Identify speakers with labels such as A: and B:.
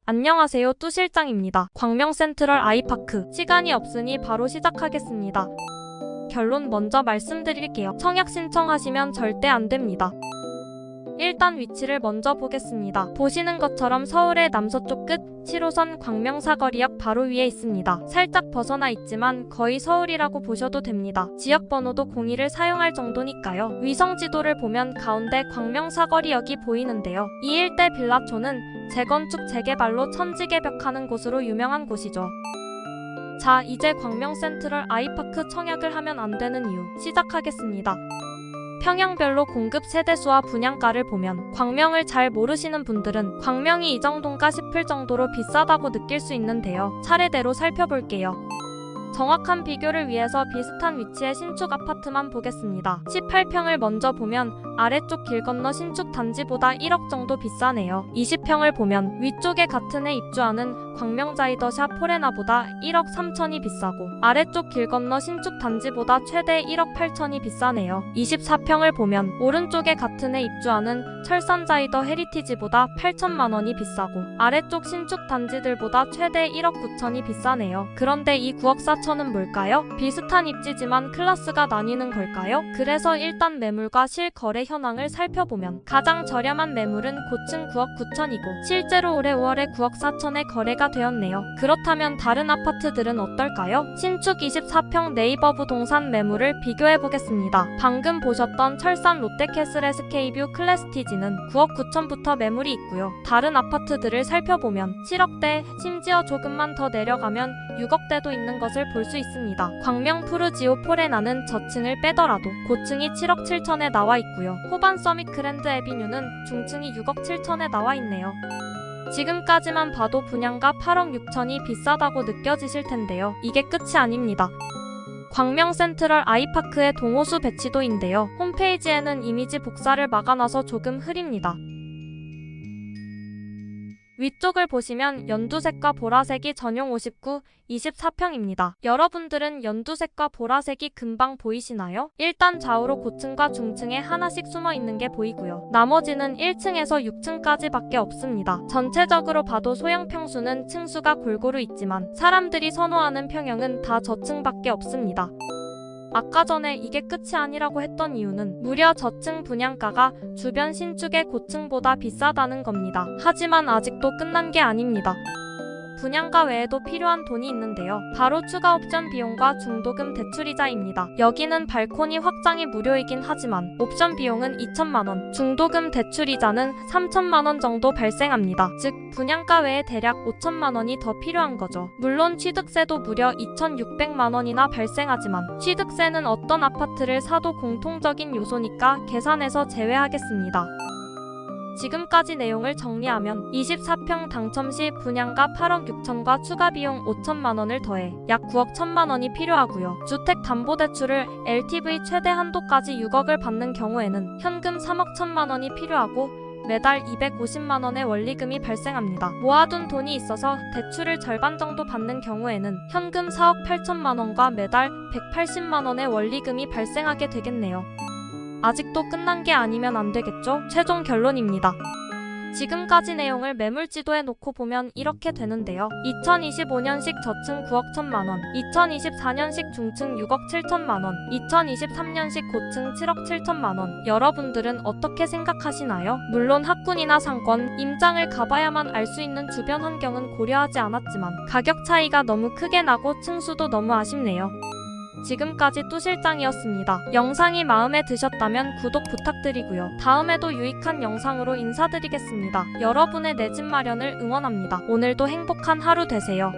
A: 안녕하세요, 뚜 실장입니다. 광명 센트럴 아이파크. 시간이 없으니 바로 시작하겠습니다. 결론 먼저 말씀드릴게요. 청약 신청하시면 절대 안 됩니다. 일단 위치를 먼저 보겠습니다. 보시는 것처럼 서울의 남서쪽 끝 7호선 광명사거리역 바로 위에 있습니다. 살짝 벗어나 있지만 거의 서울이라고 보셔도 됩니다. 지역번호도 02를 사용할 정도니까요. 위성지도를 보면 가운데 광명사거리역이 보이는데요. 이 일대 빌라촌은 재건축 재개발로 천지개벽하는 곳으로 유명한 곳이죠. 자, 이제 광명 센트럴 아이파크 청약을 하면 안 되는 이유 시작하겠습니다. 평형별로 공급 세대수와 분양가를 보면 광명을 잘 모르시는 분들은 광명이 이 정도인가 싶을 정도로 비싸다고 느낄 수 있는데요. 차례대로 살펴볼게요. 정확한 비교를 위해서 비슷한 위치의 신축 아파트만 보겠습니다. 18평을 먼저 보면 아래쪽 길 건너 신축 단지보다 1억 정도 비싸네요. 20평을 보면 위쪽에 같은 해 입주하는 광명자이더샤 포레나보다 1억 3천이 비싸고 아래쪽 길 건너 신축 단지보다 최대 1억 8천이 비싸네요. 24평을 보면 오른쪽에 같은 해 입주하는 철산자이더 헤리티지보다 8천만 원이 비싸고 아래쪽 신축 단지들보다 최대 1억 9천이 비싸네요. 그런데 이 9억 4천은 뭘까요? 비슷한 입지지만 클래스가 나뉘는 걸까요? 그래서 일단 매물과 실거래 현황을 살펴보면 가장 저렴한 매물은 고층 9억 9천이고 실제로 올해 5월에 9억 4천에 거래가 되었네요. 그렇다면 다른 아파트들은 어떨까요? 신축 24평 네이버 부동산 매물을 비교해보겠습니다. 방금 보셨던 철산 롯데캐슬 SK뷰 클래스티지는 9억 9천부터 매물이 있고요. 다른 아파트들을 살펴보면 7억대, 심지어 조금만 더 내려가면 6억대도 있는 것을 볼 수 있습니다. 광명 푸르지오 포레나는 저층을 빼더라도 고층이 7억 7천에 나와 있고요. 호반 서밋 그랜드 에비뉴는 중층이 6억 7천에 나와 있네요. 지금까지만 봐도 분양가 8억 6천이 비싸다고 느껴지실 텐데요. 이게 끝이 아닙니다. 광명 센트럴 아이파크의 동호수 배치도인데요. 홈페이지에는 이미지 복사를 막아놔서 조금 흐립니다. 위쪽을 보시면 연두색과 보라색이 전용 59, 24평입니다. 여러분들은 연두색과 보라색이 금방 보이시나요? 일단 좌우로 고층과 중층에 하나씩 숨어 있는 게 보이고요. 나머지는 1층에서 6층까지 밖에 없습니다. 전체적으로 봐도 소형 평수는 층수가 골고루 있지만 사람들이 선호하는 평형은 다 저층밖에 없습니다. 아까 전에 이게 끝이 아니라고 했던 이유는 무려 저층 분양가가 주변 신축의 고층보다 비싸다는 겁니다. 하지만 아직도 끝난 게 아닙니다. 분양가 외에도 필요한 돈이 있는데요. 바로 추가 옵션 비용과 중도금 대출이자입니다. 여기는 발코니 확장이 무료이긴 하지만 옵션 비용은 2천만 원, 중도금 대출이자는 3천만 원 정도 발생합니다. 즉 분양가 외에 대략 5천만 원이 더 필요한 거죠. 물론 취득세도 무려 2,600만 원이나 발생하지만 취득세는 어떤 아파트를 사도 공통적인 요소니까 계산해서 제외하겠습니다. 지금까지 내용을 정리하면 24평 당첨 시 분양가 8억 6천과 추가 비용 5천만 원을 더해 약 9억 1천만 원이 필요하고요. 주택담보대출을 LTV 최대 한도까지 6억을 받는 경우에는 현금 3억 1천만 원이 필요하고 매달 250만 원의 원리금이 발생합니다. 모아둔 돈이 있어서 대출을 절반 정도 받는 경우에는 현금 4억 8천만 원과 매달 180만 원의 원리금이 발생하게 되겠네요. 아직도 끝난 게 아니면 안 되겠죠? 최종 결론입니다. 지금까지 내용을 매물지도에 놓고 보면 이렇게 되는데요. 2025년식 저층 9억 1천만 원, 2024년식 중층 6억 7천만 원, 2023년식 고층 7억 7천만 원. 여러분들은 어떻게 생각하시나요? 물론 학군이나 상권, 임장을 가봐야만 알 수 있는 주변 환경은 고려하지 않았지만 가격 차이가 너무 크게 나고 층수도 너무 아쉽네요. 지금까지 뚜 실장이었습니다. 영상이 마음에 드셨다면 구독 부탁드리고요. 다음에도 유익한 영상으로 인사드리겠습니다. 여러분의 내 집 마련을 응원합니다. 오늘도 행복한 하루 되세요.